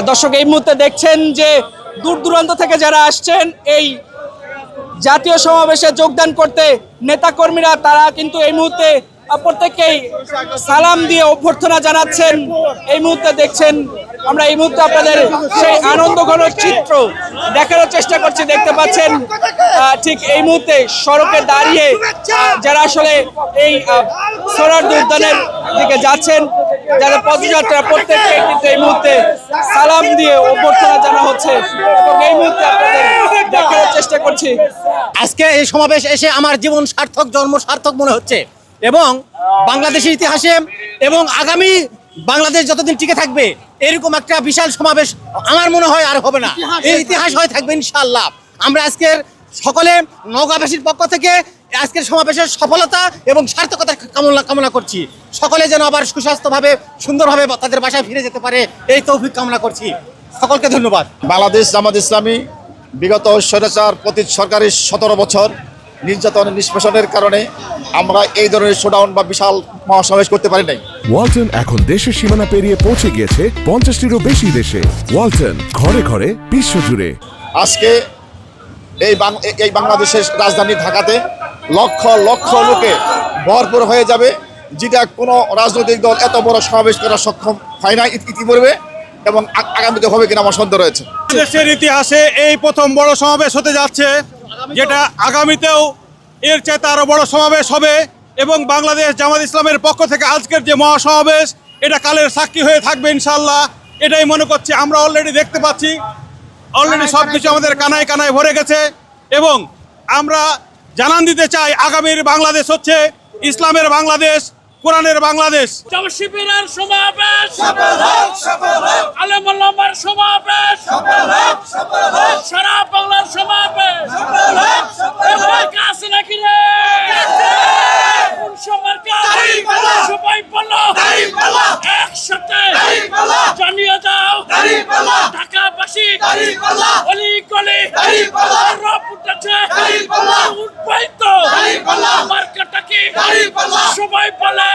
দর্শক এই মুহূর্তে দেখছেন যে দূর দূরান্ত থেকে যারা আসছেন এই জাতীয় সমাবেশে যোগদান করতে নেতাকর্মীরা তারা কিন্তু এই মুহূর্তে প্রত্যেককেই সালাম দিয়ে অভ্যর্থনা জানাচ্ছেন। এই মুহূর্তে দেখছেন আমরা এই মুহূর্তে আপনাদের সেই আনন্দ ঘন চিত্র দেখানোর চেষ্টা করছি। দেখতে পাচ্ছেন ঠিক এই মুহূর্তে সড়কে দাঁড়িয়ে যারা আসলে এই সোহরাওয়ার্দী উদ্যানের দিকে যাচ্ছেন, যারা পদযাত্রা প্রত্যেককে কিন্তু এই মুহূর্তে সালাম দিয়ে অভ্যর্থনা জানা হচ্ছে এবং এই মুহূর্তে আপনাদের দেখানোর চেষ্টা করছি। আজকে এই সমাবেশ এসে আমার জীবন সার্থক, জন্ম সার্থক মনে হচ্ছে এবং বাংলাদেশের ইতিহাসে এবং আগামী বাংলাদেশ যতদিন টিকে থাকবে এরকম একটা বিশাল সমাবেশ আমার মনে হয় আর হবে না, এই ইতিহাস হয়ে থাকবে ইনশাআল্লাহ। আমরা আজকের সকলে নওগাঁবাসীর পক্ষ থেকে আজকের সমাবেশের সফলতা এবং সার্থকতা কামনা করছি। সকলে যেন আবার সুস্বাস্থ্যভাবে সুন্দরভাবে তাদের বাসায় ফিরে যেতে পারে এই তৌফিক কামনা করছি। সকলকে ধন্যবাদ। বাংলাদেশ জামাত ইসলামী বিগত স্বৈরাচার পতিত সরকারের ১৭ বছর নির্যাতন নিষ্পেষণের কারণে আমরা এই ধরনের শোডাউন বা বিশাল মহাসমাবেশ করতে পারি নাই। ওয়ালটন এখন দেশের সীমানা পেরিয়ে পৌঁছে গিয়েছে ৫০টিরও বেশি দেশে। ওয়ালটন, ঘরে ঘরে বিশ্বজুড়ে। আজকে এই বাংলাদেশের রাজধানী ঢাকাতে লক্ষ লক্ষ লোকে ভরপুর হয়ে যাবে, যেটা কোনো রাজনৈতিক দল এত বড় সমাবেশ করা সক্ষম হয় না ইতিপূর্বে এবং আগামীতে হবে কিনা আমার সন্দেহ রয়েছে। দেশের ইতিহাসে এই প্রথম বড় সমাবেশ হতে যাচ্ছে, যেটা আগামীতেও এর চাইতে আরো বড় সমাবেশ হবে এবং বাংলাদেশ জামাত ইসলামের পক্ষ থেকে আজকের যে মহাসমাবেশ এটা কালের সাক্ষী হয়ে থাকবে ইনশাআল্লাহ। এটাই মনে করছি। আমরা অলরেডি দেখতে পাচ্ছি, অলরেডি সবকিছু আমাদের কানায় কানায় ভরে গেছে এবং আমরা জানান দিতে চাই আগামীর বাংলাদেশ হচ্ছে ইসলামের বাংলাদেশ, কোরআনের বাংলাদেশ। শিবিরের সমাবেশ আলেম ওলামার সমাবেশ, সারা বাংলার সমাবেশ আছে নাকি রে? সবাই বলো একসাথে জানিয়ে দাও ঢাকাবাসী অলি গলি রব উঠেছে, উঠবাই তো মার্কাটা কি সবাই বলে